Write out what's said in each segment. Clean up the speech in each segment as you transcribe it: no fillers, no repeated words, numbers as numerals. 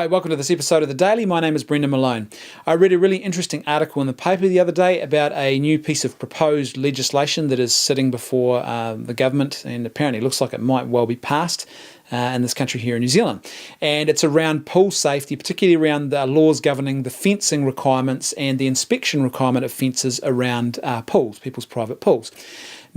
Hi, welcome to this episode of The Daily. My name is Brendan Malone. I read a really interesting article in the paper the other day about a new piece of proposed legislation that is sitting before the government, and apparently it looks like it might well be passed in this country here in New Zealand. And it's around pool safety, particularly around the laws governing the fencing requirements and the inspection requirement of fences around pools, people's private pools.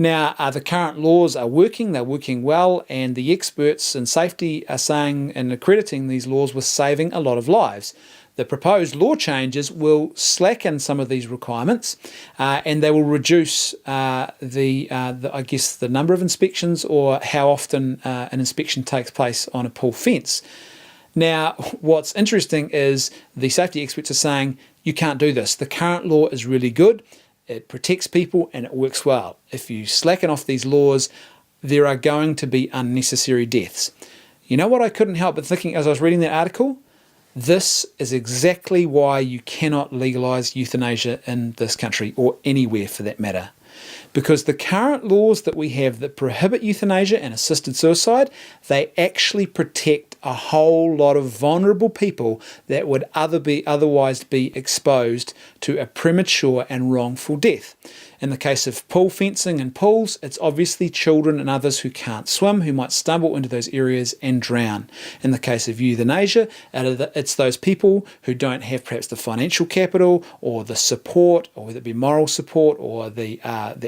Now, the current laws are working, they're working well, and the experts in safety are saying and accrediting these laws with saving a lot of lives. The proposed law changes will slacken some of these requirements, and they will reduce the number of inspections or how often an inspection takes place on a pool fence. Now, what's interesting is the safety experts are saying you can't do this. The current law is really good. It protects people and it works well. If you slacken off these laws, there are going to be unnecessary deaths. You know what I couldn't help but thinking as I was reading that article? This is exactly why you cannot legalise euthanasia in this country, or anywhere for that matter. Because the current laws that we have that prohibit euthanasia and assisted suicide, they actually protect a whole lot of vulnerable people that would otherwise be exposed to a premature and wrongful death. In the case of pool fencing and pools, it's obviously children and others who can't swim, who might stumble into those areas and drown. In the case of euthanasia, it's those people who don't have perhaps the financial capital or the support, or whether it be moral support or the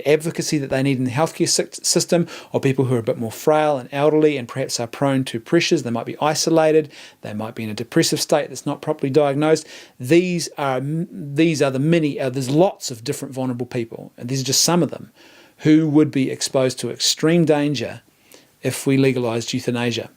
advocacy that they need in the healthcare system, or people who are a bit more frail and elderly and perhaps are prone to pressures. They might be isolated, they might be in a depressive state that's not properly diagnosed. These are the many, there's lots of different vulnerable people, and these are just some of them, who would be exposed to extreme danger if we legalised euthanasia.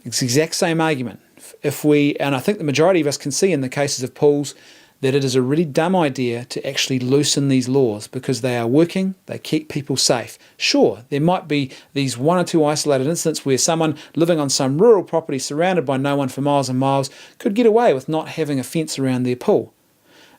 It's the exact same argument. And I think the majority of us can see in the cases of pools that it is a really dumb idea to actually loosen these laws, because they are working, they keep people safe. Sure, there might be these one or two isolated incidents where someone living on some rural property surrounded by no one for miles and miles could get away with not having a fence around their pool.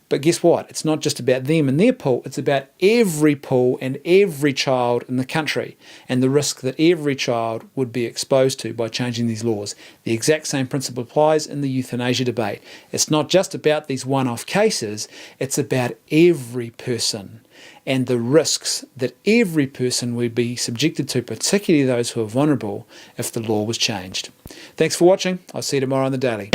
But guess what? It's not just about them and their pool, it's about every pool and every child in the country, and the risk that every child would be exposed to by changing these laws. The exact same principle applies in the euthanasia debate. It's not just about these one-off cases, it's about every person and the risks that every person would be subjected to, particularly those who are vulnerable, if the law was changed. Thanks for watching. I'll see you tomorrow on The Daily.